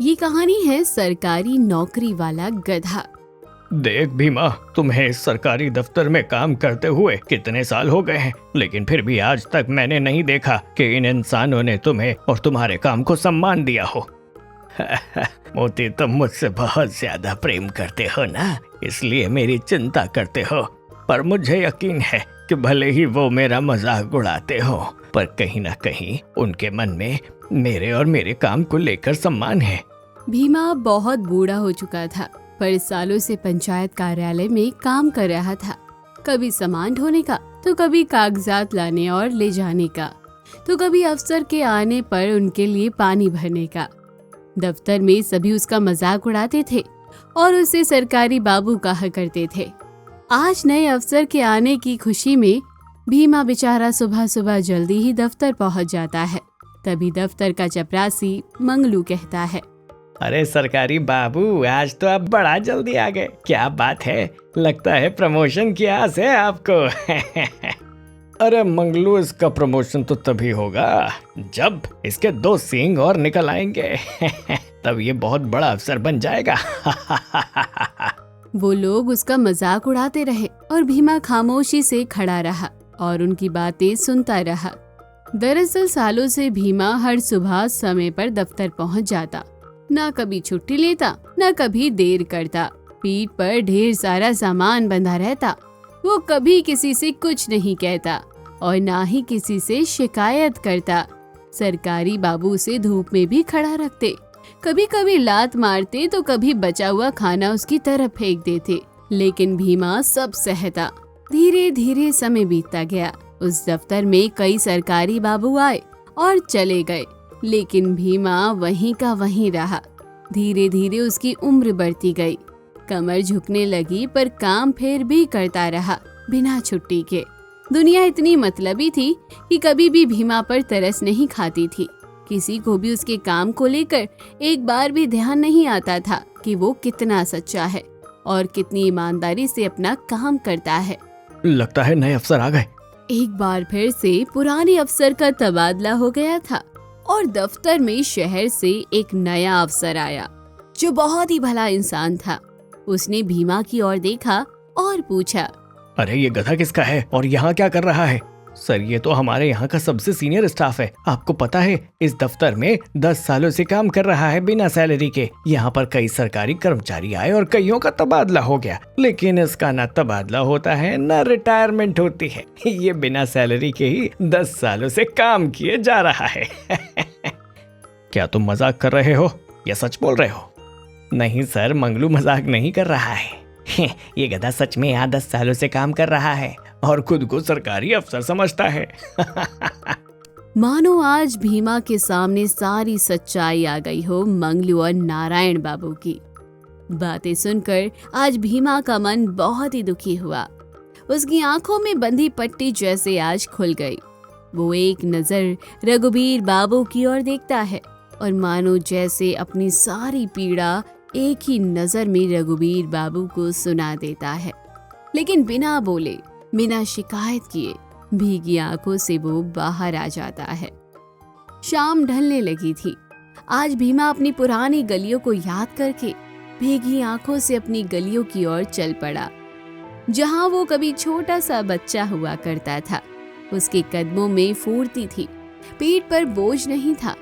ये कहानी है सरकारी नौकरी वाला गधा। देख भीमा, तुम्हें इस सरकारी दफ्तर में काम करते हुए कितने साल हो गए हैं, लेकिन फिर भी आज तक मैंने नहीं देखा कि इन इंसानों ने तुम्हें और तुम्हारे काम को सम्मान दिया हो। मोती, तुम मुझसे बहुत ज्यादा प्रेम करते हो ना, इसलिए मेरी चिंता करते हो। पर मुझे यकीन है कि भले ही वो मेरा मजाक उड़ाते हो, पर कहीं ना कहीं उनके मन में मेरे और मेरे काम को लेकर सम्मान है। भीमा बहुत बूढ़ा हो चुका था, पर सालों से पंचायत कार्यालय में काम कर रहा था। कभी सामान ढोने का, तो कभी कागजात लाने और ले जाने का, तो कभी अफसर के आने पर उनके लिए पानी भरने का। दफ्तर में सभी उसका मजाक उड़ाते थे और उसे सरकारी बाबू कहा करते थे। आज नए अफसर के आने की खुशी में भीमा बेचारा सुबह सुबह जल्दी ही दफ्तर पहुंच जाता है। तभी दफ्तर का चपरासी मंगलू कहता है, अरे सरकारी बाबू, आज तो आप बड़ा जल्दी आ गए। क्या बात है, लगता है प्रमोशन की आस है आपको। अरे मंगलू, इसका प्रमोशन तो तभी होगा जब इसके 2 सींग और निकल आएंगे। तब ये बहुत बड़ा अफसर बन जाएगा। वो लोग उसका मजाक उड़ाते रहे और भीमा खामोशी से खड़ा रहा और उनकी बातें सुनता रहा। दरअसल सालों से भीमा हर सुबह समय पर दफ्तर पहुंच जाता, ना कभी छुट्टी लेता, ना कभी देर करता। पीठ पर ढेर सारा सामान बंधा रहता। वो कभी किसी से कुछ नहीं कहता और ना ही किसी से शिकायत करता। सरकारी बाबू उसे धूप में भी खड़ा रखते, कभी कभी लात मारते तो कभी बचा हुआ खाना उसकी तरफ फेंक देते, लेकिन भीमा सब सहता। धीरे धीरे समय बीतता गया। उस दफ्तर में कई सरकारी बाबू आए और चले गए, लेकिन भीमा वहीं का वहीं रहा। धीरे धीरे उसकी उम्र बढ़ती गई, कमर झुकने लगी, पर काम फिर भी करता रहा बिना छुट्टी के। दुनिया इतनी मतलबी थी कि कभी भी भीमा पर तरस नहीं खाती थी। किसी को भी उसके काम को लेकर एक बार भी ध्यान नहीं आता था कि वो कितना सच्चा है और कितनी ईमानदारी से अपना काम करता है। लगता है नए अफसर आ गए। एक बार फिर से पुराने अफसर का तबादला हो गया था और दफ्तर में शहर से एक नया अफसर आया, जो बहुत ही भला इंसान था। उसने भीमा की ओर देखा और पूछा, अरे ये गधा किसका है और यहाँ क्या कर रहा है? सर, ये तो हमारे यहाँ का सबसे सीनियर स्टाफ है। आपको पता है, इस दफ्तर में 10 सालों से काम कर रहा है बिना सैलरी के। यहाँ पर कई सरकारी कर्मचारी आए और कईयों का तबादला हो गया, लेकिन इसका ना तबादला होता है ना रिटायरमेंट होती है। ये बिना सैलरी के ही 10 सालों से काम किए जा रहा है। क्या तुम मजाक कर रहे हो या सच बोल रहे हो? नहीं सर, मंगलू मजाक नहीं कर रहा है। ये गधा सच में यहाँ 10 सालों से काम कर रहा है और खुद को सरकारी अफसर समझता है। मानो आज भीमा के सामने सारी सच्चाई आ गई हो मंगलू और नारायण बाबू की। बातें सुनकर आज भीमा का मन बहुत ही दुखी हुआ। उसकी आंखों में बंधी पट्टी जैसे आज खुल गई। वो एक नजर रघुबीर बाबू की ओर देखता है और मानो जैसे अपनी सारी पीड़ा एक ही नजर में रघुबीर बाबू को सुना देता है। लेकिन बिना बोले, बिना शिकायत किए, भीगी आंखों से वो बाहर आ जाता है। शाम ढलने लगी थी। आज भीमा अपनी पुरानी गलियों को याद करके भीगी आंखों से अपनी गलियों की ओर चल पड़ा, जहां वो कभी छोटा सा बच्चा हुआ करता था। उसके कदमों में फुर्ती थी, पीठ पर बोझ नहीं था।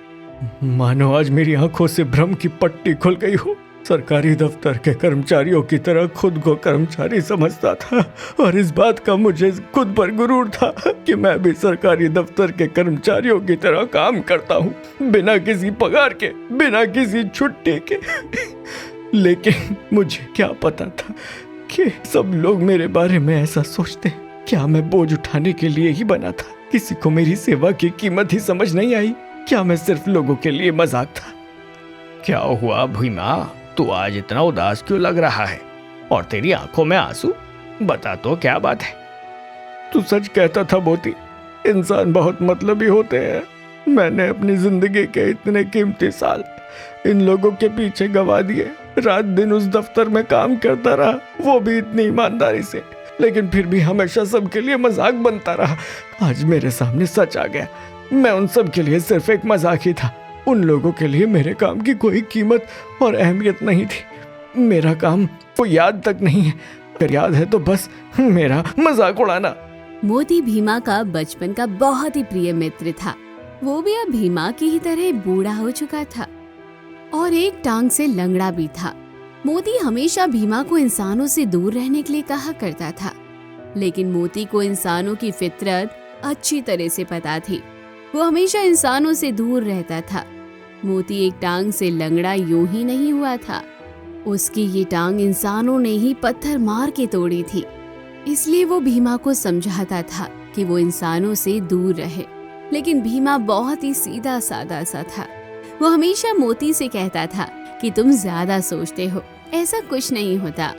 मानो आज मेरी आंखों से भ्रम की पट्टी खुल गई हो। सरकारी दफ्तर के कर्मचारियों की तरह खुद को कर्मचारी समझता था और इस बात का मुझे खुद पर गुरूर था कि मैं भी सरकारी दफ्तर के कर्मचारियों की तरह काम करता हूँ, बिना किसी पगार के, बिना किसी छुट्टी के। लेकिन मुझे क्या पता था कि सब लोग मेरे बारे में ऐसा सोचते। क्या मैं बोझ उठाने के लिए ही बना था? किसी को मेरी सेवा की कीमत ही समझ नहीं आई? क्या मैं सिर्फ लोगों के लिए मजाक था? क्या हुआ भीमा, तू आज इतना उदास क्यों लग रहा है और तेरी आंखों में आंसू? बता तो क्या बात है? तू सच कहता था मोती, इंसान बहुत मतलबी होते हैं। मैंने अपनी जिंदगी के इतने कीमती साल इन लोगों के पीछे गवा दिए। रात दिन उस दफ्तर में काम करता रहा, वो भी इतनी ईमानदारी से, लेकिन फिर भी हमेशा सबके लिए मजाक बनता रहा। आज मेरे सामने सच आ गया। मैं उन सब के लिए सिर्फ एक मजाक ही था। उन लोगों के लिए मेरे काम की कोई कीमत और अहमियत नहीं थी। मेरा काम वो याद तक नहीं है, अगर याद है तो बस मेरा मजाक उड़ाना। मोती भीमा का बचपन का बहुत ही प्रिय मित्र था। वो भी अब भीमा की ही तरह बूढ़ा हो चुका था और एक टांग से लंगड़ा भी था। मोती हमेशा भीमा को इंसानों से दूर रहने के लिए कहा करता था, लेकिन मोती को इंसानों की फितरत अच्छी तरह से पता थी। वो हमेशा इंसानों से दूर रहता था। मोती एक टांग से लंगड़ा यूं ही नहीं हुआ था, उसकी ये टांग इंसानों ने ही पत्थर मार के तोड़ी थी। इसलिए वो भीमा को समझाता था कि वो इंसानों से दूर रहे, लेकिन भीमा बहुत ही सीधा साधा सा था। वो हमेशा मोती से कहता था कि तुम ज्यादा सोचते हो, ऐसा कुछ नहीं होता।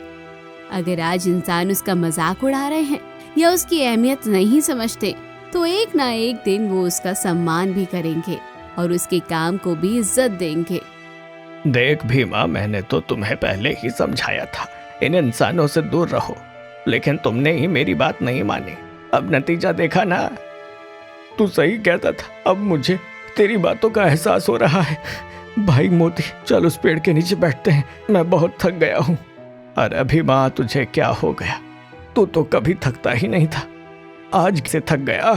अगर आज इंसान उसका मजाक उड़ा रहे हैं या उसकी अहमियत नहीं समझते, तो एक ना एक दिन वो उसका सम्मान भी करेंगे और उसके काम को भी इज्जत देंगे। देख भीमा, मैंने तो तुम्हें पहले ही समझाया था, इन इंसानों से दूर रहो, लेकिन तुमने ही मेरी बात नहीं मानी। अब नतीजा देखा ना। तू सही कहता था, अब मुझे तेरी बातों का एहसास हो रहा है। भाई मोती, चल उस पेड़ के नीचे बैठते हैं, मैं बहुत थक गया हूँ। अरे भीमा, तुझे क्या हो गया? तू तो कभी थकता ही नहीं था, आज से थक गया।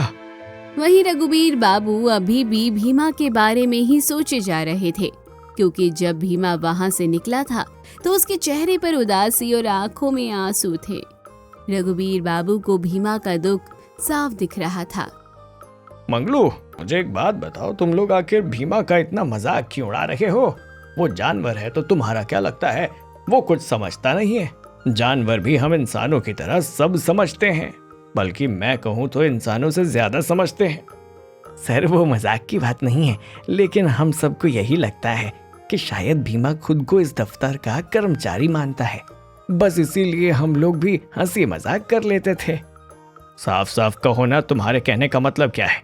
वहीं रघुबीर बाबू अभी भी भीमा के बारे में ही सोचे जा रहे थे, क्योंकि जब भीमा वहां से निकला था तो उसके चेहरे पर उदासी और आंखों में आंसू थे। रघुबीर बाबू को भीमा का दुख साफ दिख रहा था। मंगलू, मुझे एक बात बताओ, तुम लोग आखिर भीमा का इतना मजाक क्यों उड़ा रहे हो? वो जानवर है तो तुम्हारा क्या लगता है वो कुछ समझता नहीं है? जानवर भी हम इंसानों की तरह सब समझते हैं, बल्कि मैं कहूँ तो इंसानों से ज्यादा समझते हैं। सर, वो मजाक की बात नहीं है, लेकिन हम सबको यही लगता है कि शायद भीमा खुद को इस दफ्तर का कर्मचारी मानता है, बस इसीलिए हम लोग भी हंसी मजाक कर लेते थे। साफ साफ कहो ना, तुम्हारे कहने का मतलब क्या है?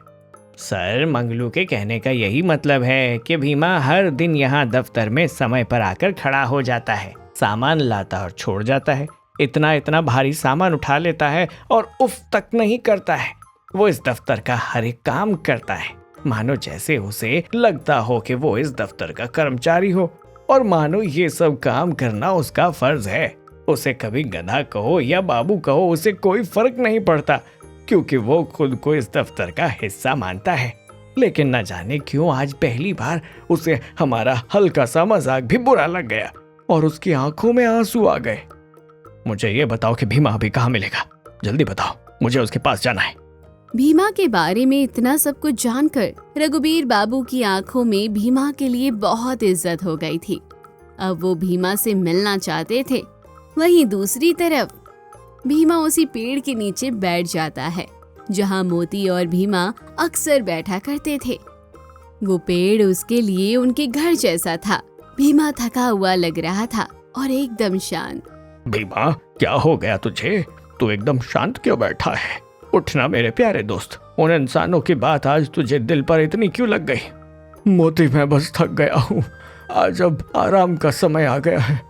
सर, मंगलू के कहने का यही मतलब है कि भीमा हर दिन यहाँ दफ्तर में समय पर आकर खड़ा हो जाता है, सामान लाता और छोड़ जाता है, इतना इतना भारी सामान उठा लेता है और उफ तक नहीं करता है। वो इस दफ्तर का हर एक काम करता है, मानो जैसे उसे लगता हो कि वो इस दफ्तर का कर्मचारी हो, और मानो ये सब काम करना उसका फर्ज है। उसे कभी गधा कहो या बाबू कहो, उसे कोई फर्क नहीं पड़ता, क्योंकि वो खुद को इस दफ्तर का हिस्सा मानता है। लेकिन न जाने क्यों आज पहली बार उसे हमारा हल्का सा मजाक भी बुरा लग गया और उसकी आंखों में आंसू आ गए। मुझे ये बताओ कि भीमा अभी कहाँ मिलेगा? जल्दी बताओ, मुझे उसके पास जाना है। भीमा के बारे में इतना सब कुछ जानकर रघुबीर बाबू की आंखों में भीमा के लिए बहुत इज्जत हो गई थी। अब वो भीमा से मिलना चाहते थे। वहीं दूसरी तरफ भीमा उसी पेड़ के नीचे बैठ जाता है जहां मोती और भीमा अक्सर बैठा करते थे। वो पेड़ उसके लिए उनके घर जैसा था। भीमा थका हुआ लग रहा था और एकदम शांत। भीमा, क्या हो गया तुझे? तू एकदम शांत क्यों बैठा है? उठना मेरे प्यारे दोस्त, उन इंसानों की बात आज तुझे दिल पर इतनी क्यों लग गई? मोती, मैं बस थक गया हूँ, आज अब आराम का समय आ गया है।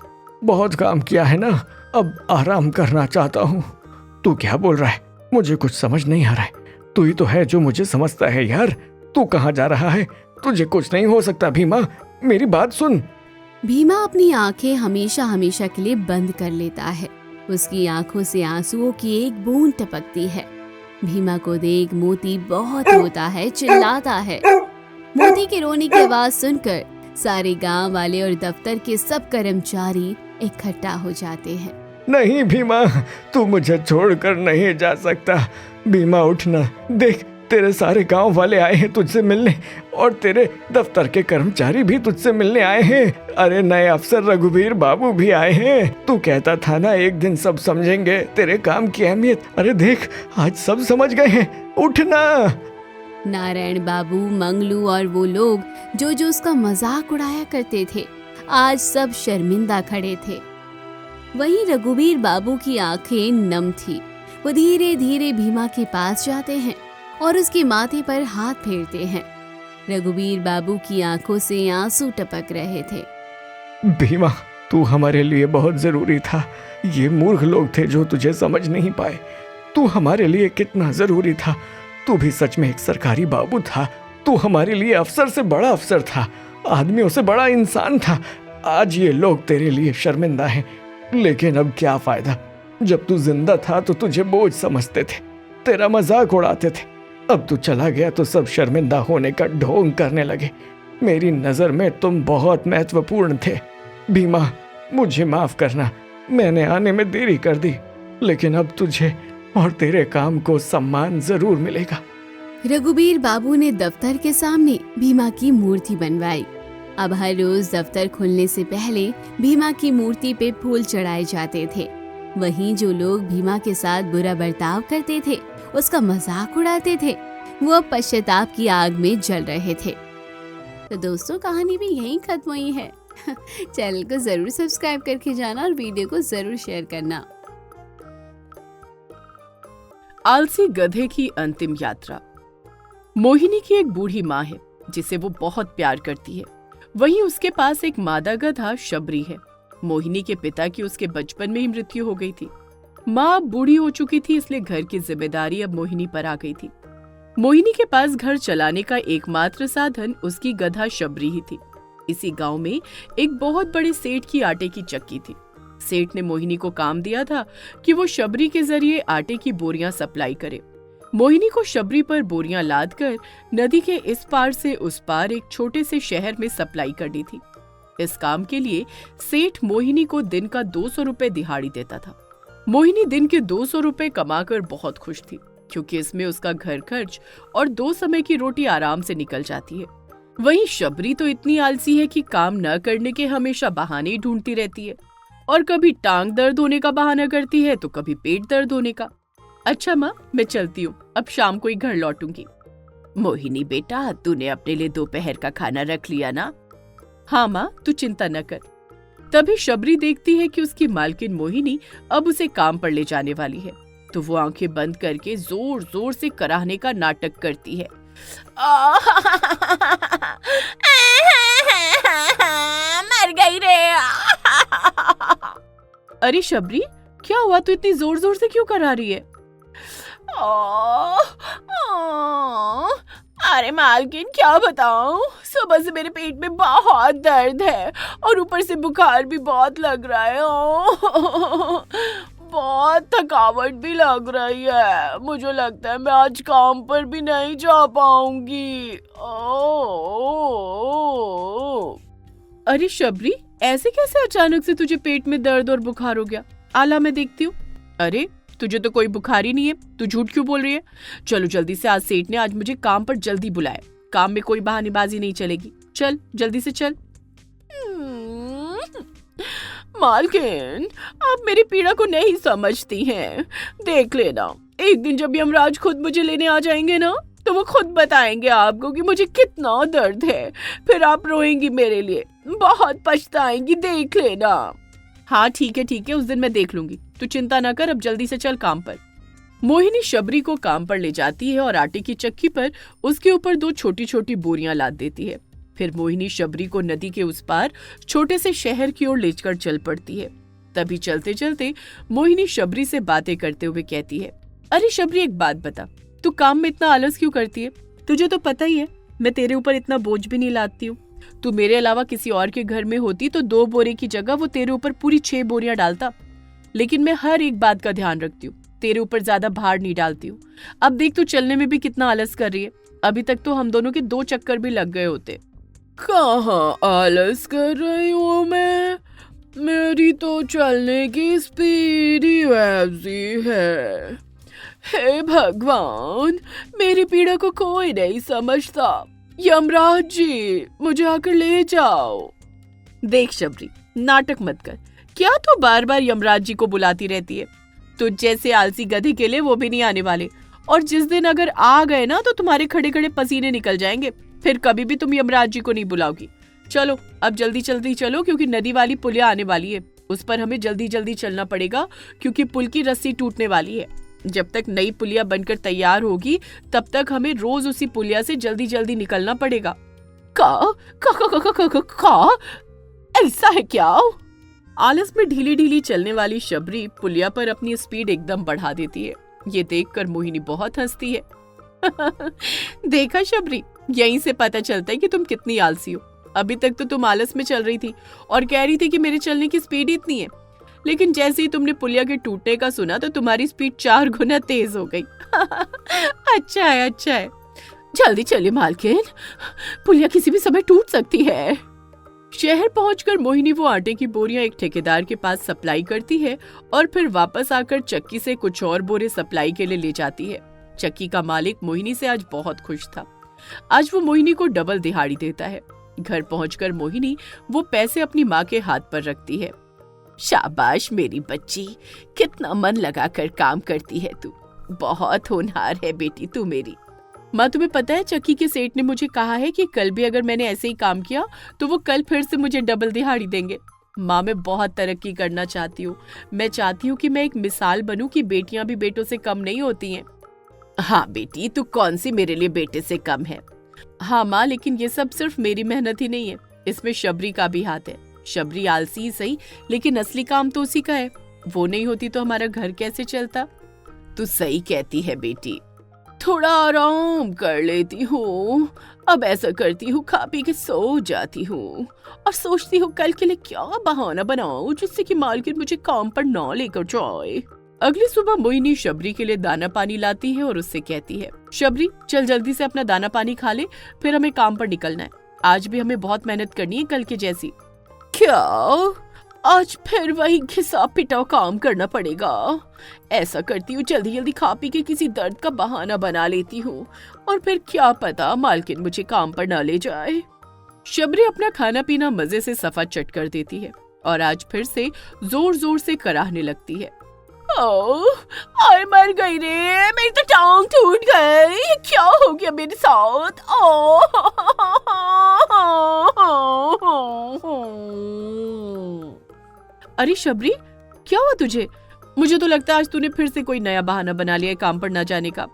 बहुत काम किया है ना, अब आराम करना चाहता हूँ। तू क्या बोल रहा है? मुझे कुछ समझ नहीं आ रहा है। तू ही तो है जो मुझे समझता है यार। तू कहाँ जा रहा है? तुझे कुछ नहीं हो सकता भीमा, मेरी बात सुन। भीमा अपनी आंखें हमेशा हमेशा के लिए बंद कर लेता है। उसकी आंखों से आंसुओं की एक बूंद टपकती है। भीमा को देख मोती बहुत रोता है, चिल्लाता है। मोती के रोने की आवाज सुनकर सारे गांव वाले और दफ्तर के सब कर्मचारी इकट्ठा हो जाते हैं। नहीं भीमा, तू मुझे छोड़कर नहीं जा सकता। भीमा, उठना, देख तेरे सारे गांव वाले आए हैं तुझसे मिलने, और तेरे दफ्तर के कर्मचारी भी तुझसे मिलने आए हैं। अरे नए अफसर रघुबीर बाबू भी आए हैं। तू कहता था ना एक दिन सब समझेंगे तेरे काम की अहमियत। अरे देख, आज सब समझ गए हैं। उठना। नारायण बाबू, मंगलू और वो लोग जो जो उसका मजाक उड़ाया करते थे, आज सब शर्मिंदा खड़े थे। वहीं रघुबीर बाबू की आंखें नम थी। वो धीरे धीरे भीमा के पास जाते हैं और उसके माथे पर हाथ फेरते हैं। रघुबीर बाबू की आंखों से आंसू टपक रहे थे। भीमा, तू हमारे लिए बहुत जरूरी था। ये मूर्ख लोग थे जो तुझे समझ नहीं पाए। तू हमारे लिए कितना जरूरी था। तू भी सच में एक सरकारी बाबू था। तू हमारे लिए अफसर से बड़ा अफसर था, आदमियों से बड़ा इंसान था। आज ये लोग तेरे लिए शर्मिंदा हैं, लेकिन अब क्या फायदा। जब तू जिंदा था तो तुझे बोझ समझते थे, तेरा मजाक उड़ाते थे। अब तू चला गया तो सब शर्मिंदा होने का ढोंग करने लगे। मेरी नजर में तुम बहुत महत्वपूर्ण थे। भीमा, मुझे माफ करना, मैंने आने में देरी कर दी, लेकिन अब तुझे और तेरे काम को सम्मान जरूर मिलेगा। रघुबीर बाबू ने दफ्तर के सामने भीमा की मूर्ति बनवाई। अब हर रोज दफ्तर खुलने से पहले भीमा की मूर्ति पे फूल चढ़ाए जाते थे। वहीं जो लोग भीमा के साथ बुरा बर्ताव करते थे, उसका मजाक उड़ाते थे, वो अब पश्चाताप की आग में जल रहे थे। तो दोस्तों, कहानी भी यहीं खत्म हुई है। चैनल को जरूर सब्सक्राइब करके जाना और वीडियो को जरूर शेयर करना। आलसी गधे की अंतिम यात्रा। मोहिनी की एक बूढ़ी माँ है जिसे वो बहुत प्यार करती है। वहीं उसके पास एक मादा गधा शबरी है। मोहिनी के पिता की उसके बचपन में ही मृत्यु हो गई थी। माँ बूढ़ी हो चुकी थी, इसलिए घर की जिम्मेदारी अब मोहिनी पर आ गई थी। मोहिनी के पास घर चलाने का एकमात्र साधन उसकी गधा शबरी ही थी। इसी गांव में एक बहुत बड़े सेठ की आटे की चक्की थी। सेठ ने मोहिनी को काम दिया था कि वो शबरी के जरिए आटे की बोरियां सप्लाई करे। मोहिनी को शबरी पर बोरियां लादकर नदी के इस पार से उस पार एक छोटे से शहर में सप्लाई करनी थी। इस काम के लिए सेठ मोहिनी को दिन का 200 रुपए दिहाड़ी देता था। मोहिनी दिन के 200 रुपए कमाकर बहुत खुश थी, क्योंकि इसमें उसका घर खर्च और 2 समय की रोटी आराम से निकल जाती है। वहीं शबरी तो इतनी आलसी है कि काम न करने के हमेशा बहाने ही ढूंढती रहती है, और कभी टांग दर्द होने का बहाना करती है तो कभी पेट दर्द होने का। अच्छा माँ, मैं चलती हूँ, अब शाम को ही घर लौटूंगी। मोहिनी बेटा, तूने अपने लिए दोपहर का खाना रख लिया ना? हाँ माँ, तू चिंता न कर। तभी शबरी देखती है कि उसकी मालकिन मोहिनी अब उसे काम पर ले जाने वाली है, तो वो आंखें बंद करके जोर जोर से कराहने का नाटक करती है। मर गई रे। अरे शबरी, क्या हुआ? तू इतनी जोर जोर से क्यों करा रही है? अरे मालकिन, क्या बताऊं, सुबह से मेरे पेट में बहुत दर्द है और ऊपर से बुखार भी बहुत लग रहा है। बहुत थकावट भी लग रही है। मुझे लगता है मैं आज काम पर भी नहीं जा पाऊंगी। अरे शबरी, ऐसे कैसे अचानक से तुझे पेट में दर्द और बुखार हो गया? आला, मैं देखती हूँ। अरे तुझे तो कोई बुखार ही नहीं है, तू झूठ क्यों बोल रही है? चलो जल्दी से, आज सेठ ने आज मुझे काम पर जल्दी बुलाया। काम में कोई बहानेबाजी नहीं चलेगी। चल जल्दी से चल। मालकिन, आप मेरी पीड़ा को नहीं समझती हैं। देख लेना, एक दिन जब यमराज खुद मुझे लेने आ जाएंगे ना, तो वो खुद बताएंगे आपको कि मुझे कितना दर्द है। फिर आप रोएंगी मेरे लिए, बहुत पछताएंगी, देख लेना। हाँ ठीक है, उस दिन मैं देख लूंगी, तू चिंता ना कर, अब जल्दी से चल काम पर। मोहिनी शबरी को काम पर ले जाती है और आटे की चक्की पर उसके ऊपर 2 छोटी छोटी बोरियां लाद देती है। फिर मोहिनी शबरी को नदी के उस पार छोटे से शहर की ओर लेकर चल पड़ती है। तभी चलते चलते मोहिनी शबरी से बातें करते हुए कहती है, अरे शबरी, एक बात बता, तू काम में इतना आलस क्यों करती है? तुझे तो पता ही है मैं तेरे ऊपर इतना बोझ भी नहीं लादती हूँ। तू मेरे अलावा किसी और के घर में होती तो 2 बोरे की जगह वो तेरे ऊपर पूरी 6 बोरियां डालता। लेकिन मैं हर एक बात का ध्यान रखती हूँ, तेरे ऊपर ज्यादा भार नहीं डालती हूँ। अब देख, तू चलने में भी कितना आलस कर रही है। अभी तक तो हम दोनों के 2 चक्कर भी लग गए होते। कहाँ आलस कर रही हूँ मैं? मेरी तो चलने की स्पीड ही वैसी है। हे भगवान, मेरी पीड़ा को कोई नहीं समझता। यमराज जी, मुझे आकर ले जाओ। देख शबरी, नाटक मत कर। क्या तू बार बार यमराज जी को बुलाती रहती है? तुझ जैसे आलसी गधे के लिए वो भी नहीं आने वाले, और जिस दिन अगर आ गए ना तो तुम्हारे खड़े खड़े पसीने निकल जाएंगे। फिर कभी भी तुम यमराज जी को नहीं बुलाओगी। चलो अब जल्दी जल्दी चलो, क्योंकि नदी वाली पुलिया आने वाली है। उस पर हमें जल्दी जल्दी चलना पड़ेगा, क्योंकि पुल की रस्सी टूटने वाली है। जब तक नई पुलिया बनकर तैयार होगी तब तक हमें रोज उसी पुलिया से जल्दी जल्दी निकलना पड़ेगा। का ऐसा है क्या? आलस में ढीली ढीली चलने वाली शबरी पुलिया पर अपनी स्पीड एकदम बढ़ा देती है। ये देखकर मोहिनी बहुत हंसती है। देखा शबरी, यहीं से पता चलता है कि तुम कितनी आलसी हो। अभी तक तो तुम आलस में चल रही थी और कह रही थी कि मेरे चलने की स्पीड इतनी है, लेकिन जैसे ही तुमने पुलिया के टूटने का सुना तो तुम्हारी स्पीड 4 गुना तेज हो गई। अच्छा है, अच्छा है। जल्दी चलिए मालकिन, पुलिया किसी भी समय टूट सकती है। शहर पहुंचकर मोहिनी वो आटे की बोरियां एक ठेकेदार के पास सप्लाई करती है और फिर वापस आकर चक्की से कुछ और बोरे सप्लाई के लिए ले जाती है। चक्की का मालिक मोहिनी से आज बहुत खुश था। आज वो मोहिनी को डबल दिहाड़ी देता है। घर पहुंचकर मोहिनी वो पैसे अपनी माँ के हाथ पर रखती है। शाबाश मेरी बच्ची, कितना मन लगाकर काम करती है तू, बहुत होनहार है बेटी तू मेरी। माँ तुम्हें पता है चक्की के सेठ ने मुझे कहा है कि कल भी अगर मैंने ऐसे ही काम किया तो वो कल फिर से मुझे डबल दिहाड़ी देंगे। माँ मैं बहुत तरक्की करना चाहती हूँ। मैं चाहती हूँ कि मैं एक मिसाल बनूं कि बेटियां भी बेटों से कम नहीं होती हैं। हाँ बेटी, तू कौन सी मेरे लिए बेटे से कम है। हाँ माँ, लेकिन ये सब सिर्फ मेरी मेहनत ही नहीं है, इसमें शबरी का भी हाथ है। शबरी आलसी ही सही, लेकिन असली काम तो उसी का है। वो नहीं होती तो हमारा घर कैसे चलता। तू सही कहती है बेटी, थोड़ा आराम कर लेती हूँ। अब ऐसा करती हूँ, खा पी के सो जाती हूँ और सोचती हूँ कल के लिए क्या बहाना बनाऊं जिससे कि मालकिन मुझे काम पर ना लेकर जाए। अगली सुबह मोहिनी शबरी के लिए दाना पानी लाती है और उससे कहती है, शबरी चल जल्दी से अपना दाना पानी खा ले, फिर हमें काम पर निकलना है। आज भी हमें बहुत मेहनत करनी है कल के जैसी। क्या आज फिर वही घिसा पिटा काम करना पड़ेगा। ऐसा करती हूँ जल्दी जल्दी खा पी के किसी दर्द का बहाना बना लेती हूँ और फिर क्या पता मालकिन मुझे काम पर ना ले जाए। शबरी अपना खाना पीना मजे से सफा चट कर देती है और आज फिर से जोर जोर से कराहने लगती है। ओह मर गई रे, मेरी तो टांग टूट गई, क्या हो गया मेरे साथ। अरे शबरी क्या हुआ तुझे? मुझे तो लगता है आज तूने फिर से कोई नया बहाना बना लिया है काम पर ना जाने का।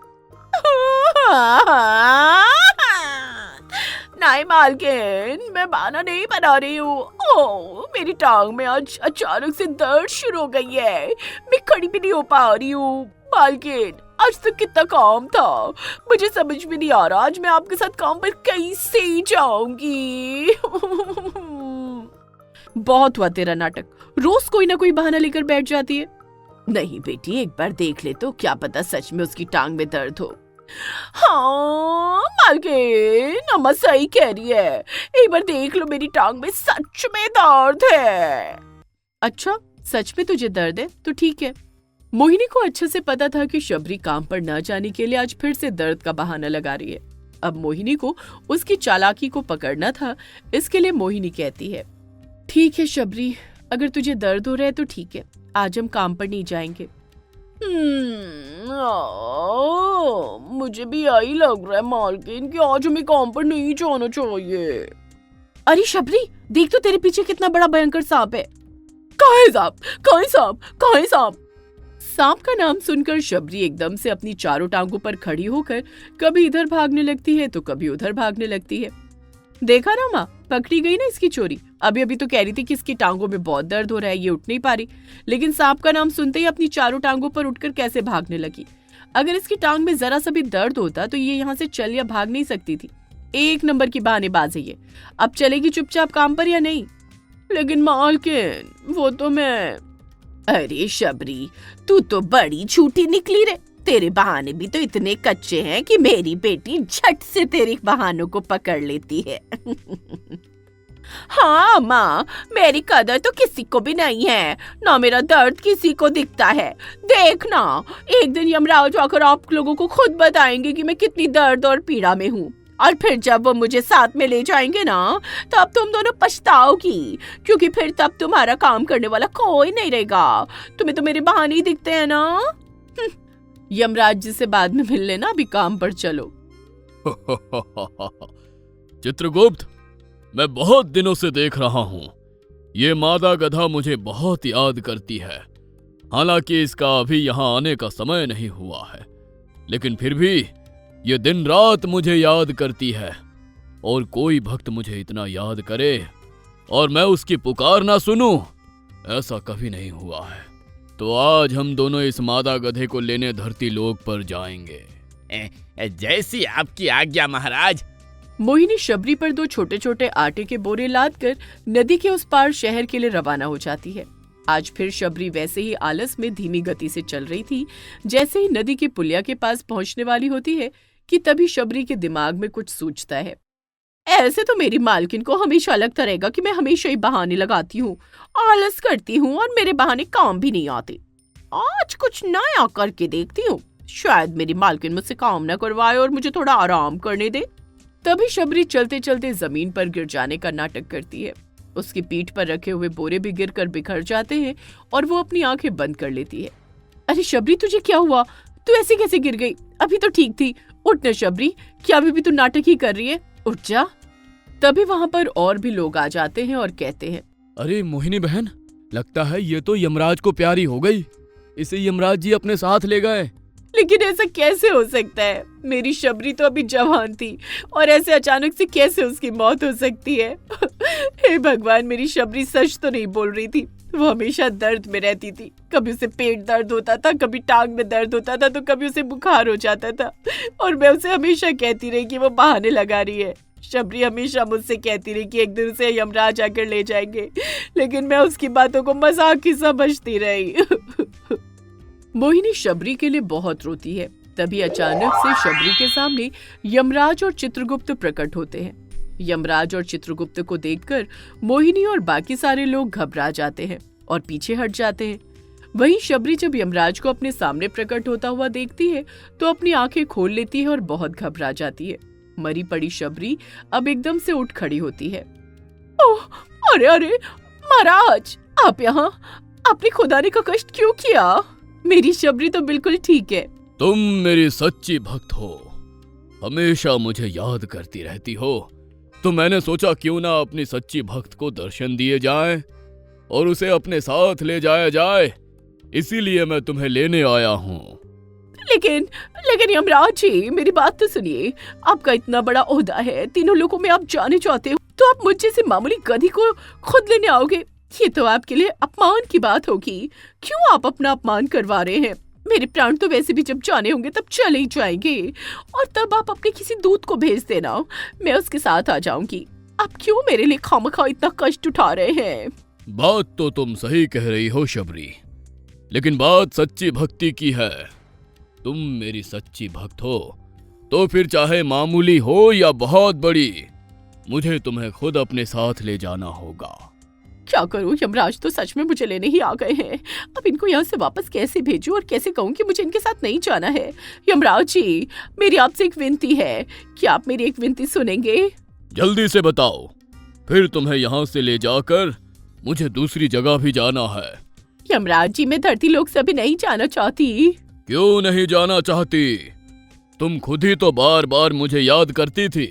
नहीं मालकिन, मैं बहाना नहीं बना रही हूँ। ओह मेरी टांग में आज अचानक से दर्द शुरू हो गई है, मैं खड़ी भी नहीं हो पा रही हूँ। मालकिन आज तक कितना काम था, मुझे समझ में नहीं आ रहा आज मैं आपके साथ काम पर कैसे जाऊंगी। बहुत हुआ तेरा नाटक, रोज कोई ना कोई बहाना लेकर बैठ जाती है। नहीं बेटी, एक बार देख ले तो क्या पता सच में उसकी टांग में दर्द हो। हाँ मालकिन अम्मा सही कह रही है, एक बार देख लो मेरी टांग में सच में दर्द है। अच्छा सच में तुझे दर्द है तो ठीक है। मोहिनी को अच्छे से पता था कि शबरी काम पर न जाने के लिए आज फिर से दर्द का बहाना लगा रही है। अब मोहिनी को उसकी चालाकी को पकड़ना था, इसके लिए मोहिनी कहती है, ठीक है शबरी, अगर तुझे दर्द हो रहा है तो ठीक है, आज हम काम पर नहीं जाएंगे। मुझे भी यही लग रहा है मालकिन कि आज हमें काम पर नहीं जाना चाहिए। अरे शबरी देख तो तेरे पीछे कितना बड़ा भयंकर सांप है। कहाँ है सांप? कहाँ है सांप? कहाँ है सांप? सांप का नाम सुनकर शबरी एकदम से अपनी चारों टांगों पर खड़ी होकर कभी इधर भागने लगती है तो कभी उधर भागने लगती है। देखा ना माँ, पकड़ी गई ना इसकी चोरी। अभी तो कह रही थी कि इसकी टांगों में बहुत दर्द हो रहा है, ये उठ नहीं पा रही, लेकिन सांप का नाम सुनते ही अपनी चारों टांगों पर उठकर कैसे भागने लगी। अगर इसकी टांग में जरा सा भी दर्द होता तो ये यहाँ से चल या भाग नहीं सकती थी। एक नंबर की बहानेबाज है ये। अब चलेगी चुपचाप काम पर या नहीं? लेकिन मालकिन वो तो मैं। अरे शबरी तू तो बड़ी झूठी निकली रे, तेरे बहाने भी तो इतने कच्चे हैं कि मेरी बेटी झट से तेरे बहानों को पकड़ लेती है। हाँ माँ, मेरी कदर तो किसी को भी नहीं है, ना मेरा दर्द किसी को दिखता है। देखना एक दिन यमराज आकर आप लोगों को खुद बताएंगे कि मैं कितनी दर्द और पीड़ा में हूँ, और फिर जब वो मुझे साथ में ले जाएंगे ना तब तुम दोनों पछताओगी, क्योंकि फिर तब तुम्हारा काम करने वाला कोई नहीं रहेगा। तुम्हें तो मेरे बहाने ही दिखते हैं ना। यमराज जी से बाद में मिल लेना, अभी काम पर चलो। चित्रगुप्त, मैं बहुत दिनों से देख रहा हूँ ये मादा गधा मुझे बहुत याद करती है। हालांकि इसका अभी यहाँ आने का समय नहीं हुआ है, लेकिन फिर भी ये दिन रात मुझे याद करती है। और कोई भक्त मुझे इतना याद करे और मैं उसकी पुकार ना सुनूं, ऐसा कभी नहीं हुआ है। तो आज हम दोनों इस मादा गधे को लेने धरती लोक पर जाएंगे। जैसी आपकी आज्ञा महाराज। मोहिनी शबरी पर 2 छोटे छोटे आटे के बोरे लाद कर नदी के उस पार शहर के लिए रवाना हो जाती है। आज फिर शबरी वैसे ही आलस में धीमी गति से चल रही थी। जैसे ही नदी की पुलिया के पास पहुंचने वाली होती है कि तभी शबरी के दिमाग में कुछ सूझता है। ऐसे तो मेरी मालकिन को हमेशा लगता रहेगा कि मैं हमेशा ही बहाने लगाती हूँ, आलस करती हूँ और मेरे बहाने काम भी नहीं आते। आज कुछ नया करके देखती हूँ, शायद मेरी मालकिन मुझसे काम न करवाए और मुझे थोड़ा आराम करने दे। तभी शबरी चलते चलते जमीन पर गिर जाने का नाटक करती है। उसकी पीठ पर रखे हुए बोरे भी गिरकर बिखर जाते हैं और वो अपनी आंखें बंद कर लेती है। अरे शबरी, तुझे क्या हुआ? तू ऐसे कैसे गिर गई? अभी तो ठीक थी। उठ न शबरी, क्या अभी भी तू नाटक ही कर रही है? उठ जा। तभी वहां पर और भी लोग आ जाते हैं और कहते हैं, अरे मोहिनी बहन, लगता है ये तो यमराज को प्यारी हो गई, इसे यमराज जी अपने साथ ले गए। लेकिन ऐसा कैसे हो सकता है? मेरी शबरी तो अभी जवान थी और ऐसे अचानक से कैसे उसकी मौत हो सकती है? हे भगवान, मेरी शबरी सच तो नहीं बोल रही थी। वो हमेशा दर्द में रहती थी। कभी उसे पेट दर्द होता था, कभी टांग में दर्द होता था, तो कभी उसे बुखार हो जाता था और मैं उसे हमेशा कहती रही कि वो बहाने लगा रही है। शबरी हमेशा मुझसे कहती रही कि एक दिन उसे यमराज आकर ले जाएंगे, लेकिन मैं उसकी बातों को मजाक ही समझती रही। मोहिनी शबरी के लिए बहुत रोती है। तभी अचानक से शबरी के सामने यमराज और चित्रगुप्त प्रकट होते हैं। यमराज और चित्रगुप्त को देखकर मोहिनी और बाकी सारे लोग घबरा जाते हैं और पीछे हट जाते हैं। वहीं शबरी जब यमराज को अपने सामने प्रकट होता हुआ देखती है तो अपनी आंखें खोल लेती है और बहुत घबरा जाती है। मरी पड़ी शबरी अब एकदम से उठ खड़ी होती है। ओह, अरे अरे महाराज, आप यहाँ? आपने खुदा ने का कष्ट क्यों किया? मेरी शबरी तो बिल्कुल ठीक है। तुम मेरी सच्ची भक्त हो, हमेशा मुझे याद करती रहती हो, तो मैंने सोचा क्यों ना अपनी सच्ची भक्त को दर्शन दिए जाएं और उसे अपने साथ ले जाया जाए, इसीलिए मैं तुम्हें लेने आया हूँ। लेकिन यमराज जी, मेरी बात तो सुनिए। आपका इतना बड़ा ओहदा है, तीनों लोगों में आप जाने चाहते हो, तो आप मुझे से मामूली गधी को खुद लेने आओगे? ये तो आपके लिए अपमान की बात होगी। क्यों आप अपना अपमान करवा रहे हैं? मेरे प्राण तो वैसे भी जब जाने होंगे तब चले ही जाएंगे, और तब आप अपने किसी दूत को भेज देना, मैं उसके साथ आ जाऊंगी। आप क्यों मेरे लिए खामखा इतना कष्ट उठा रहे हैं? बात तो तुम सही कह रही हो शबरी, लेकिन बात सच्ची भक्ति की है। तुम मेरी सच्ची भक्त हो तो फिर चाहे मामूली हो या बहुत बड़ी, मुझे तुम्हें खुद अपने साथ ले जाना होगा। क्या करूं? यमराज तो सच में मुझे लेने ही आ गए हैं। अब इनको यहाँ से वापस कैसे भेजूं और कैसे कहूं कि मुझे इनके साथ नहीं जाना है? यमराज जी, मेरी आपसे एक विनती है, क्या आप मेरी एक विनती सुनेंगे? जल्दी से बताओ, फिर तुम्हें यहाँ से ले जाकर मुझे दूसरी जगह भी जाना है। यमराज जी, मैं धरती लोक से अभी नहीं जाना चाहती। क्यों नहीं जाना चाहती? तुम खुद ही तो बार बार मुझे याद करती थी।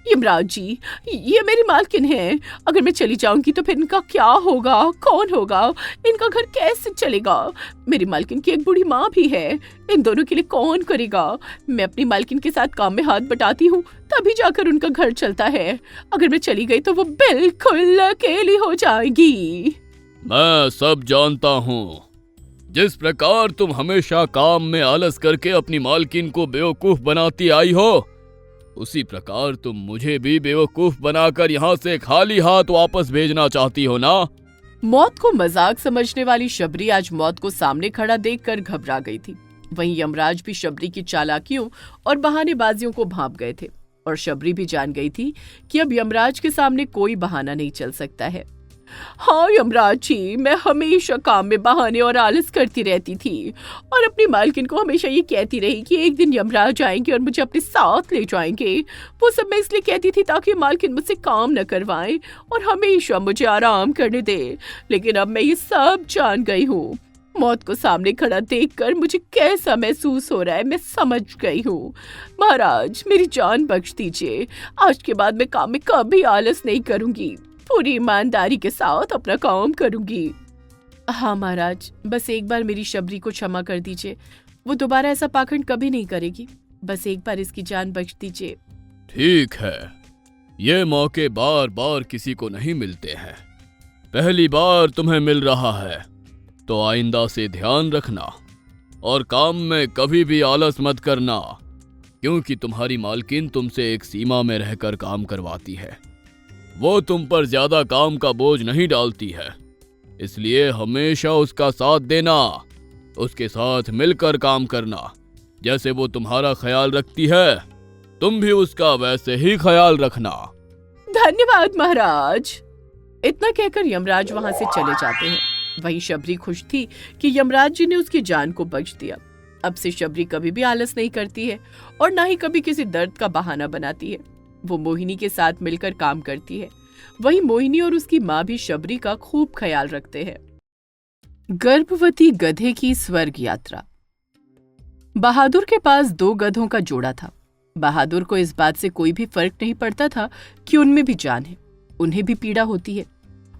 यमराज जी, ये मेरी मालकिन है। अगर मैं चली जाऊंगी तो फिर इनका क्या होगा? कौन होगा? इनका घर कैसे चलेगा? मेरी मालकिन की एक बूढ़ी माँ भी है, इन दोनों के लिए कौन करेगा? मैं अपनी मालकिन के साथ काम में हाथ बटाती हूँ, तभी जाकर उनका घर चलता है। अगर मैं चली गई तो वो बिल्कुल अकेली हो जाएगी। मैं सब जानता हूँ। जिस प्रकार तुम हमेशा काम में आलस करके अपनी मालकिन को बेवकूफ बनाती आई हो, उसी प्रकार तुम मुझे भी बेवकूफ बनाकर यहाँ से खाली हाथ वापस भेजना चाहती हो ना? मौत को मजाक समझने वाली शबरी आज मौत को सामने खड़ा देखकर घबरा गई थी। वहीं यमराज भी शबरी की चालाकियों और बहानेबाजियों को भांप गए थे और शबरी भी जान गई थी कि अब यमराज के सामने कोई बहाना नहीं चल सकता है। हाँ यमराज जी, मैं हमेशा काम में बहाने और आलस करती रहती थी और अपनी मालकिन को हमेशा ये कहती रही कि एक दिन यमराज आएंगे और मुझे अपने साथ ले जाएंगे। वो सब मैं इसलिए कहती थी ताकि मालकिन मुझसे काम न करवाए और हमेशा मुझे आराम करने दे। लेकिन अब मैं ये सब जान गई हूँ। मौत को सामने खड़ा देखकर मुझे कैसा महसूस हो रहा है मैं समझ गई हूँ। महाराज, मेरी जान बख्श दीजिए। आज के बाद मैं काम में कभी आलस नहीं करूंगी, पूरी ईमानदारी के साथ अपना काम करूंगी। हाँ महाराज, बस एक बार मेरी शबरी को क्षमा कर दीजिए। वो दोबारा ऐसा पाखंड कभी नहीं करेगी। बस एक बार इसकी जान बख्श दीजिए। ठीक है, ये मौके बार बार किसी को नहीं मिलते हैं। पहली बार तुम्हें मिल रहा है तो आइंदा से ध्यान रखना और काम में कभी भी आलस मत करना। क्योंकि तुम्हारी मालकिन तुमसे एक सीमा में रहकर काम करवाती है। वो तुम पर ज्यादा काम का बोझ नहीं डालती है, इसलिए हमेशा उसका साथ देना, उसके साथ मिलकर काम करना। जैसे वो तुम्हारा ख्याल रखती है, तुम भी उसका वैसे ही ख्याल रखना। धन्यवाद महाराज। इतना कहकर यमराज वहां से चले जाते हैं। वहीं शबरी खुश थी कि यमराज जी ने उसकी जान को बख्श दिया। अब से शबरी कभी भी आलस नहीं करती है और ना ही कभी किसी दर्द का बहाना बनाती है। वो मोहिनी के साथ मिलकर काम करती है। वहीं मोहिनी और उसकी माँ भी शबरी का खूब ख्याल रखते हैं। गर्भवती गधे की स्वर्ग यात्रा। बहादुर के पास 2 गधों का जोड़ा था। बहादुर को इस बात से कोई भी फर्क नहीं पड़ता था कि उनमें भी जान है, उन्हें भी पीड़ा होती है।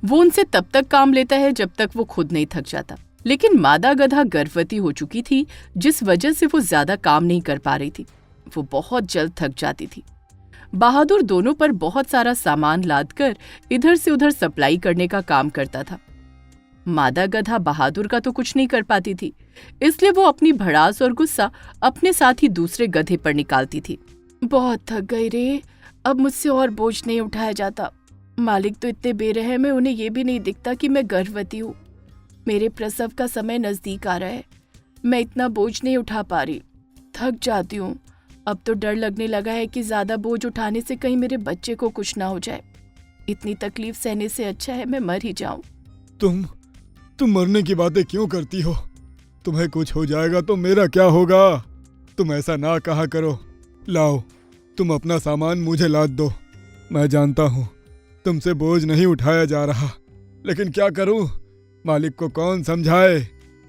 वो उनसे तब तक काम लेता है जब तक वो खुद नहीं थक जाता। लेकिन मादा गधा गर्भवती हो चुकी थी, जिस वजह से वो ज्यादा काम नहीं कर पा रही थी। वो बहुत जल्द थक जाती थी। बहादुर दोनों पर बहुत सारा सामान लादकर इधर से उधर सप्लाई करने का काम करता था। मादा गधा बहादुर का तो कुछ नहीं कर पाती थी, इसलिए वो अपनी भड़ास और गुस्सा अपने साथ ही दूसरे गधे पर निकालती थी। बहुत थक गई रे, अब मुझसे और बोझ नहीं उठाया जाता। मालिक तो इतने बेरहम है, उन्हें ये भी नहीं दिखता कि मैं गर्भवती हूँ। मेरे प्रसव का समय नजदीक आ रहा है, मैं इतना बोझ नहीं उठा पा रही, थक जाती हूँ। अब तो डर लगने लगा है कि ज्यादा बोझ उठाने से कहीं मेरे बच्चे को कुछ ना हो जाए। इतनी तकलीफ सहने से अच्छा है मैं मर ही जाऊं। तुम मरने की बातें क्यों करती हो? तुम्हें कुछ हो जाएगा तो मेरा क्या होगा? तुम ऐसा ना कहा करो। लाओ, तुम अपना सामान मुझे लाद दो। मैं जानता हूँ तुमसे बोझ नहीं उठाया जा रहा, लेकिन क्या करूँ? मालिक को कौन समझाए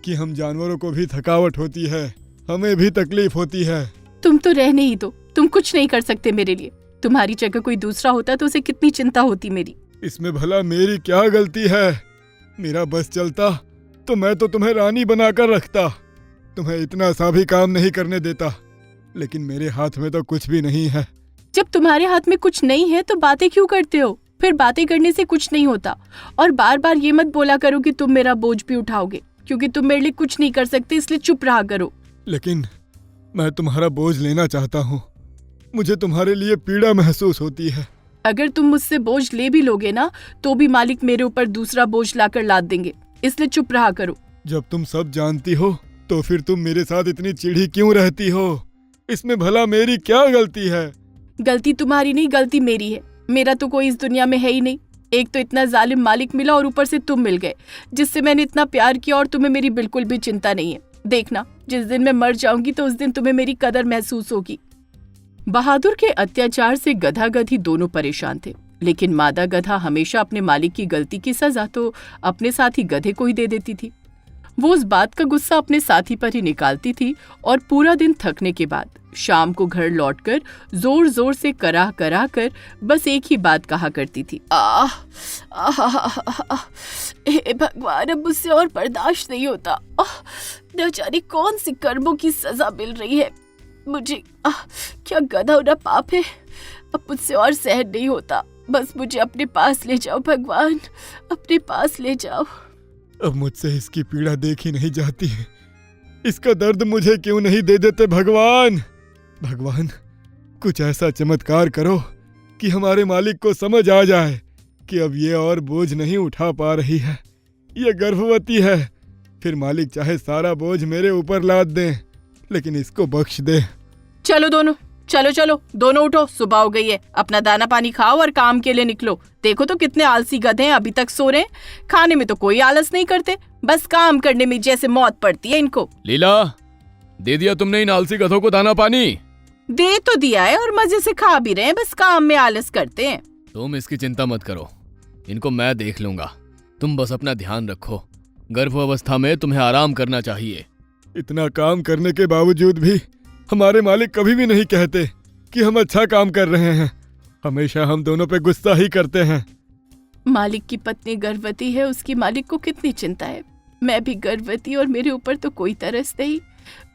कि हम जानवरों को भी थकावट होती है, हमें भी तकलीफ होती है। तुम तो रहने ही दो, तुम कुछ नहीं कर सकते मेरे लिए। तुम्हारी जगह कोई दूसरा होता तो उसे कितनी चिंता होती मेरी। इसमें भला मेरी क्या गलती है? मेरा बस चलता तो मैं तो तुम्हें रानी बनाकर रखता, तुम्हें इतना सा भी काम नहीं करने देता। लेकिन मेरे हाथ में तो कुछ भी नहीं है। जब तुम्हारे हाथ में कुछ नहीं है तो बातें क्यों करते हो? फिर बातें करने से कुछ नहीं होता। और बार बार ये मत बोला करो कि तुम मेरा बोझ भी उठाओगे, क्योंकि तुम मेरे लिए कुछ नहीं कर सकते, इसलिए चुप रहा करो। लेकिन मैं तुम्हारा बोझ लेना चाहता हूँ, मुझे तुम्हारे लिए पीड़ा महसूस होती है। अगर तुम मुझसे बोझ ले भी लोगे ना, तो भी मालिक मेरे ऊपर दूसरा बोझ लाकर लाद देंगे, इसलिए चुप रहा करो। जब तुम सब जानती हो तो फिर तुम मेरे साथ इतनी चिढ़ी क्यों रहती हो? इसमें भला मेरी क्या गलती है? गलती तुम्हारी नहीं, गलती मेरी है। मेरा तो कोई इस दुनिया में है ही नहीं। एक तो इतना जालिम मालिक मिला और ऊपर से तुम मिल गए, जिससे मैंने इतना प्यार किया, और तुम्हें मेरी बिल्कुल भी चिंता नहीं है। देखना, जिस दिन मैं मर जाऊंगी तो उस दिन तुम्हें मेरी कदर महसूस होगी। बहादुर के अत्याचार से गधा गधी दोनों परेशान थे, लेकिन मादा गधा हमेशा अपने मालिक की गलती की सजा तो अपने साथी गधे को ही दे देती थी। वो उस बात का गुस्सा अपने साथी पर ही निकालती थी और पूरा दिन थकने के बाद शाम को घर लौटकर जोर जोर से कराह कराह कर बस एक ही बात कहा करती थी, हे भगवान, अब मुझसे और बर्दाश्त नहीं होता। न जाने कौन सी कर्मों की सजा मिल रही है मुझे। क्या गधा होना पाप है? अब मुझसे और सहन नहीं होता। बस मुझे अपने पास ले जाओ भगवान, अपने पास ले जाओ। अब मुझसे इसकी पीड़ा देखी नहीं जाती है। इसका दर्द मुझे क्यों नहीं दे देते भगवान? भगवान, कुछ ऐसा चमत्कार करो कि हमारे मालिक को समझ आ जाए कि अब ये और बोझ नहीं उठा पा रही है, ये गर्भवती है। फिर मालिक चाहे सारा बोझ मेरे ऊपर लाद दे, लेकिन इसको बख्श दे। चलो दोनों, चलो दोनों उठो, सुबह हो गई है। अपना दाना पानी खाओ और काम के लिए निकलो। देखो तो कितने आलसी गधे हैं, अभी तक सो रहे हैं। खाने में तो कोई आलस नहीं करते, बस काम करने में जैसे मौत पड़ती है इनको। लीला, दे दिया तुमने इन आलसी गधों को दाना पानी? दे तो दिया है और मजे से खा भी रहे हैं, बस काम में आलस करते हैं। तुम इसकी चिंता मत करो, इनको मैं देख लूंगा। तुम बस अपना ध्यान रखो, गर्भावस्था में तुम्हें आराम करना चाहिए। इतना काम करने के बावजूद भी हमारे मालिक कभी भी नहीं कहते कि हम अच्छा काम कर रहे हैं। हमेशा हम दोनों पे गुस्सा ही करते हैं। मालिक की पत्नी गर्भवती है, उसकी मालिक को कितनी चिंता है। मैं भी गर्भवती और मेरे ऊपर तो कोई तरस नहीं,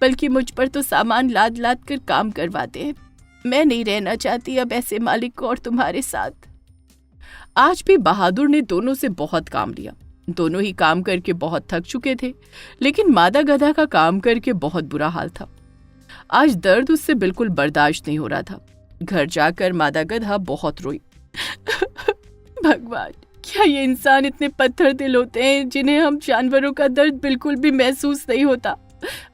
बल्कि मुझ पर तो सामान लाद लाद कर काम करवाते हैं। मैं नहीं रहना चाहती अब ऐसे मालिक को और तुम्हारे साथ। आज भी बहादुर ने दोनों से बहुत काम लिया। दोनों ही काम करके बहुत थक चुके थे, लेकिन मादा गधा का काम करके बहुत बुरा हाल था। आज दर्द उससे बिल्कुल बर्दाश्त नहीं हो रहा था। घर जाकर मादा गधा बहुत रोई। भगवान, क्या ये इंसान इतने पत्थर दिल होते हैं जिन्हें हम जानवरों का दर्द बिल्कुल भी महसूस नहीं होता।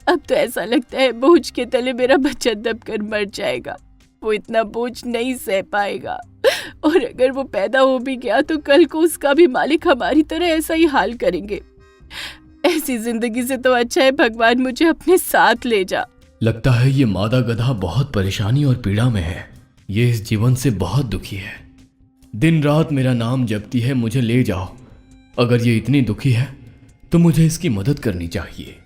अब तो ऐसा लगता है बोझ के तले मेरा बच्चा दबकर मर जाएगा। वो इतना बोझ नहीं सह पाएगा, और अगर वो पैदा हो भी गया तो कल को उसका भी मालिक हमारी तरह ऐसा ही हाल करेंगे। ऐसी जिंदगी से तो अच्छा है भगवान मुझे अपने साथ ले जा। लगता है ये मादा गधा बहुत परेशानी और पीड़ा में है। ये इस जीवन से बहुत दुखी है। दिन रात मेरा नाम जपती है, मुझे ले जाओ। अगर ये इतनी दुखी है तो मुझे इसकी मदद करनी चाहिए।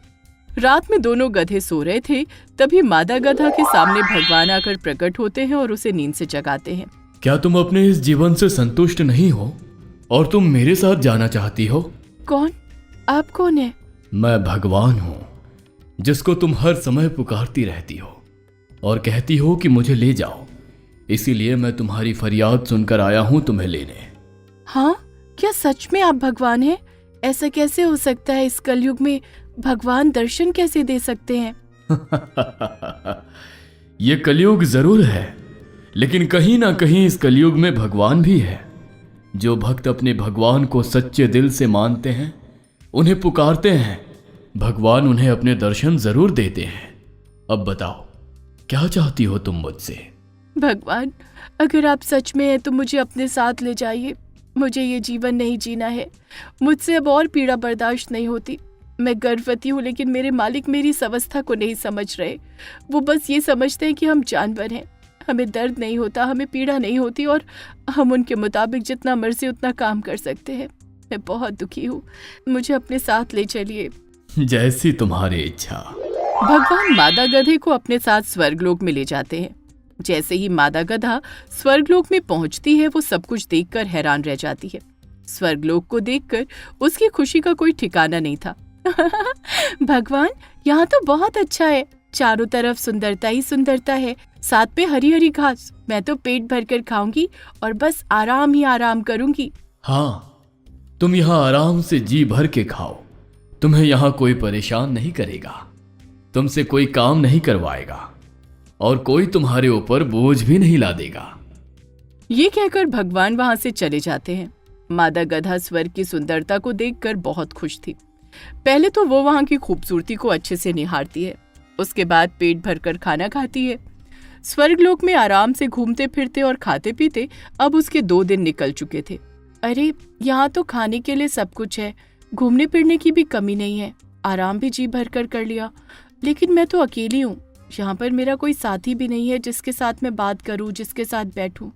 रात में दोनों गधे सो रहे थे, तभी मादा गधा के सामने भगवान आकर प्रकट होते हैं और उसे नींद से जगाते हैं। क्या तुम अपने इस जीवन से संतुष्ट नहीं हो और तुम मेरे साथ जाना चाहती हो? कौन? आप कौन है? मैं भगवान हूँ, जिसको तुम हर समय पुकारती रहती हो और कहती हो कि मुझे ले जाओ। इसीलिए मैं तुम्हारी फरियाद सुनकर आया हूँ तुम्हें लेने। हाँ, क्या सच में आप भगवान हैं? ऐसा कैसे हो सकता है? इस कलयुग में भगवान दर्शन कैसे दे सकते हैं? ये कलयुग जरूर है, लेकिन कहीं ना कहीं इस कलयुग में भगवान भी है। जो भक्त अपने भगवान को सच्चे दिल से मानते हैं, उन्हें पुकारते हैं, भगवान उन्हें अपने दर्शन जरूर देते हैं। अब बताओ, क्या चाहती हो तुम मुझसे? भगवान, अगर आप सच में हैं तो मुझे अपने साथ ले जाइए। मुझे ये जीवन नहीं जीना है। मुझसे अब और पीड़ा बर्दाश्त नहीं होती। मैं गर्भवती हूँ, लेकिन मेरे मालिक मेरी इस अवस्था को नहीं समझ रहे। वो बस ये समझते हैं कि हम जानवर हैं, हमें दर्द नहीं होता, हमें पीड़ा नहीं होती और हम उनके मुताबिक जितना मर्जी उतना काम कर सकते हैं। मैं बहुत दुखी हूँ, मुझे अपने साथ ले चलिए। जैसी तुम्हारी इच्छा। भगवान मादा गधे को अपने साथ स्वर्गलोक में ले जाते हैं। जैसे ही मादा गधा स्वर्गलोक में पहुंचती है, वो सब कुछ देखकर हैरान रह जाती है। स्वर्गलोक को देखकर उसकी खुशी का कोई ठिकाना नहीं था। भगवान, यहाँ तो बहुत अच्छा है। चारों तरफ सुंदरता ही सुंदरता है, साथ में हरी हरी घास। मैं तो पेट भरकर खाऊंगी और बस आराम ही आराम करूंगी। हाँ, तुम यहाँ आराम से जी भर के खाओ। तुम्हें यहाँ कोई परेशान नहीं करेगा, तुमसे कोई काम नहीं करवाएगा और कोई तुम्हारे ऊपर बोझ भी नहीं ला देगा। ये कहकर भगवान वहां से चले जाते हैं। मादा गधा स्वर्ग की सुंदरता को देखकर बहुत खुश थी। पहले तो वो वहां की खूबसूरती को अच्छे से निहारती है, उसके बाद पेट भरकर खाना खाती है। स्वर्गलोक में आराम से घूमते फिरते और खाते पीते अब उसके 2 दिन निकल चुके थे। अरे, यहाँ तो खाने के लिए सब कुछ है, घूमने फिरने की भी कमी नहीं है, आराम भी जी भरकर कर लिया। लेकिन मैं तो अकेली हूँ, यहाँ पर मेरा कोई साथी भी नहीं है जिसके साथ मैं बात करूँ, जिसके साथ बैठूं।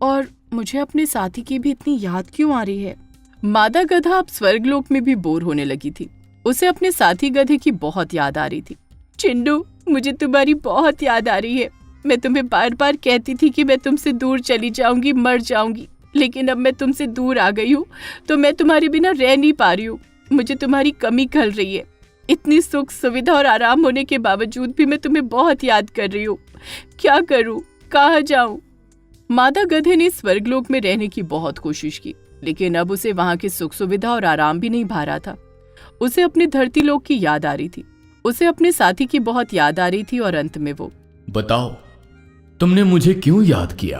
और मुझे अपने साथी की भी इतनी याद क्यों आ रही है? मादा गधा अब स्वर्गलोक में भी बोर होने लगी थी। उसे अपने साथी गधे की बहुत याद आ रही थी। चिंडू, मुझे तुम्हारी बहुत याद आ रही है। मैं तुम्हें बार बार कहती थी कि मैं तुमसे दूर चली जाऊंगी, मर जाऊंगी, लेकिन अब मैं तुमसे दूर आ गई हूँ तो मैं तुम्हारे बिना रह नहीं पा रही हूँ। मुझे तुम्हारी कमी खल रही है। इतनी सुख सुविधा और आराम होने के बावजूद भी मैं तुम्हें बहुत याद कर रही हूँ। क्या करूँ, कहाँ जाऊँ? मादा गधे ने स्वर्गलोक में रहने की बहुत कोशिश की, लेकिन अब उसे वहां की सुख सुविधा और आराम भी नहीं भा रहा था। उसे अपने धरती लोक की याद आ रही थी, उसे अपने साथी की बहुत याद आ रही थी और अंत में वो। बताओ, तुमने मुझे क्यों याद किया?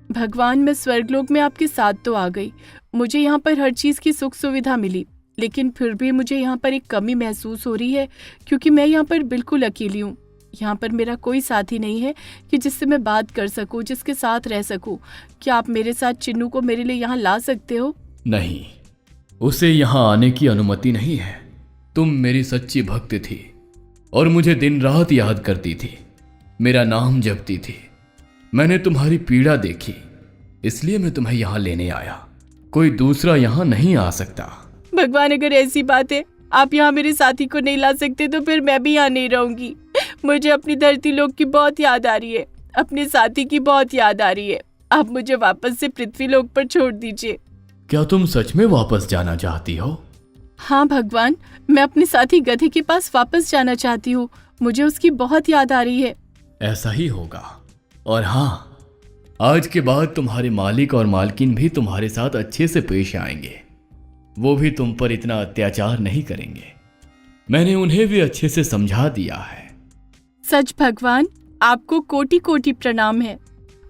भगवान, मैं स्वर्गलोक में आपके साथ तो आ गई, मुझे यहाँ पर हर चीज की सुख सुविधा मिली, लेकिन फिर भी मुझे यहाँ पर एक कमी महसूस हो रही है, क्योंकि मैं यहाँ पर बिल्कुल अकेली हूँ। यहाँ पर मेरा कोई साथी नहीं है कि जिससे मैं बात कर सकूं, जिसके साथ रह सकूं। क्या आप मेरे साथ चिन्नू को मेरे लिए यहाँ ला सकते हो? नहीं, उसे यहाँ आने की अनुमति नहीं है। तुम मेरी सच्ची भक्त थी और मुझे दिन रात याद करती थी, मेरा नाम जपती थी। मैंने तुम्हारी पीड़ा देखी, इसलिए मैं तुम्हें यहाँ लेने आया। कोई दूसरा यहाँ नहीं आ सकता। भगवान, अगर ऐसी बात है, आप यहाँ मेरे साथी को नहीं ला सकते तो फिर मैं भी यहाँ नहीं रहूंगी। मुझे अपनी धरती लोक की बहुत याद आ रही है, अपने साथी की बहुत याद आ रही है। आप मुझे वापस से पृथ्वी लोक पर छोड़ दीजिए। क्या तुम सच में वापस जाना चाहती हो? हाँ भगवान, मैं अपने साथी गधे के पास वापस जाना चाहती हूँ। मुझे उसकी बहुत याद आ रही है। ऐसा ही होगा। और हाँ, आज के बाद तुम्हारे मालिक और मालकिन भी तुम्हारे साथ अच्छे से पेश आएंगे। वो भी तुम पर इतना अत्याचार नहीं करेंगे। मैंने उन्हें भी अच्छे से समझा दिया है। सच भगवान, आपको कोटि कोटि प्रणाम है।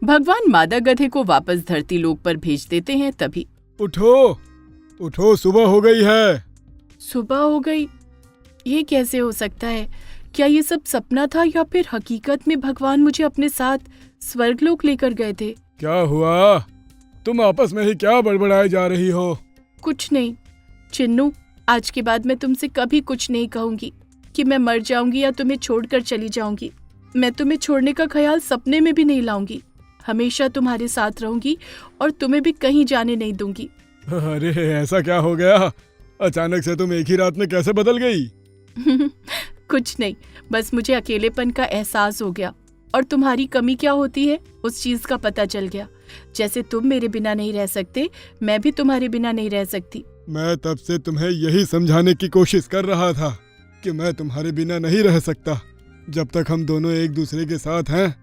भगवान मादा गधे को वापस धरती लोक पर भेज देते हैं। तभी उठो उठो, सुबह हो गई है। सुबह हो गई? ये कैसे हो सकता है? क्या ये सब सपना था या फिर हकीकत में भगवान मुझे अपने साथ स्वर्गलोक लेकर गए थे? क्या हुआ? तुम आपस में ही क्या बड़बड़ाए जा रही हो? कुछ नहीं चिन्नू, आज के बाद मैं तुमसे कभी कुछ नहीं कहूंगी कि मैं मर जाऊंगी या तुम्हें छोड़कर चली जाऊंगी। मैं तुम्हें छोड़ने का ख्याल सपने में भी नहीं लाऊंगी। हमेशा तुम्हारे साथ रहूंगी और तुम्हें भी कहीं जाने नहीं दूंगी। अरे ऐसा क्या हो गया? अचानक से तुम एक ही रात में कैसे बदल गई? कुछ नहीं, बस मुझे अकेलेपन का एहसास हो गया और तुम्हारी कमी क्या होती है उस चीज का पता चल गया। जैसे तुम मेरे बिना नहीं रह सकते, मैं भी तुम्हारे बिना नहीं रह सकती। मैं तब से तुम्हें यही समझाने की कोशिश कर रहा था कि मैं तुम्हारे बिना नहीं रह सकता। जब तक हम दोनों एक दूसरे के साथ हैं,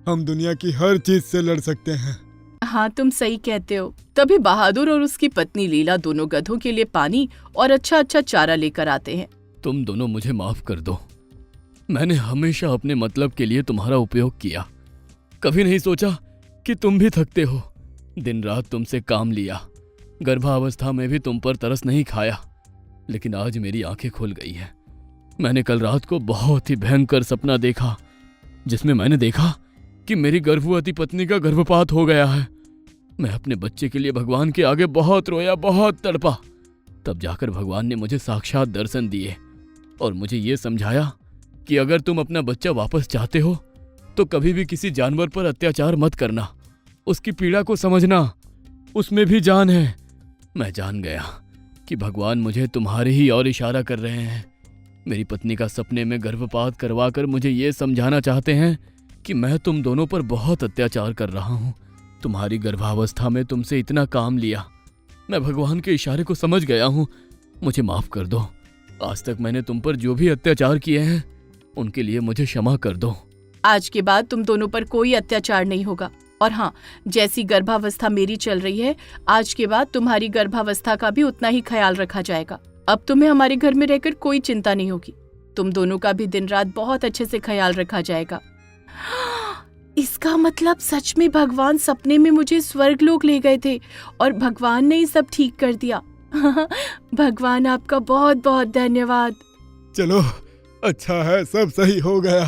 हम दुनिया की हर चीज से लड़ सकते हैं। हाँ, तुम सही कहते हो। तभी बहादुर और उसकी पत्नी लीला दोनों गधों के लिए पानी और अच्छा अच्छा चारा लेकर आते हैं। तुम दोनों मुझे माफ कर दो। मैंने हमेशा अपने मतलब के लिए तुम्हारा उपयोग किया। कभी नहीं सोचा कि तुम भी थकते हो। दिन रात तुमसे काम लिया, गर्भावस्था में भी तुम पर तरस नहीं खाया। लेकिन आज मेरी आंखें खुल गई हैं। मैंने कल रात को बहुत ही भयंकर सपना देखा, जिसमें मैंने देखा कि मेरी गर्भवती पत्नी का गर्भपात हो गया है। मैं अपने बच्चे के लिए भगवान के आगे बहुत रोया, बहुत तड़पा। तब जाकर भगवान ने मुझे साक्षात दर्शन दिए और मुझे ये समझाया कि अगर तुम अपना बच्चा वापस चाहते हो तो कभी भी किसी जानवर पर अत्याचार मत करना। उसकी पीड़ा को समझना, उसमें भी जान है। मैं जान गया कि भगवान मुझे तुम्हारे ही ओर इशारा कर रहे हैं। मेरी पत्नी का सपने में गर्भपात करवाकर मुझे ये समझाना चाहते हैं कि मैं तुम दोनों पर बहुत अत्याचार कर रहा हूँ। तुम्हारी गर्भावस्था में तुमसे इतना काम लिया। मैं भगवान के इशारे को समझ गया हूँ। मुझे माफ कर दो। आज तक मैंने तुम पर जो भी अत्याचार किए हैं उनके लिए मुझे क्षमा कर दो। आज के बाद तुम दोनों पर कोई अत्याचार नहीं होगा। और हाँ, जैसी गर्भावस्था मेरी चल रही है, आज के बाद तुम्हारी गर्भावस्था का भी उतना ही ख्याल रखा जाएगा। अब तुम्हें हमारे घर में रहकर कोई चिंता नहीं होगी। तुम दोनों का भी दिन रात बहुत अच्छे से ख्याल रखा जाएगा। इसका मतलब सच में भगवान सपने में मुझे स्वर्गलोक ले गए थे और भगवान ने ही सब ठीक कर दिया। भगवान आपका बहुत बहुत धन्यवाद। चलो, अच्छा है, सब सही हो गया।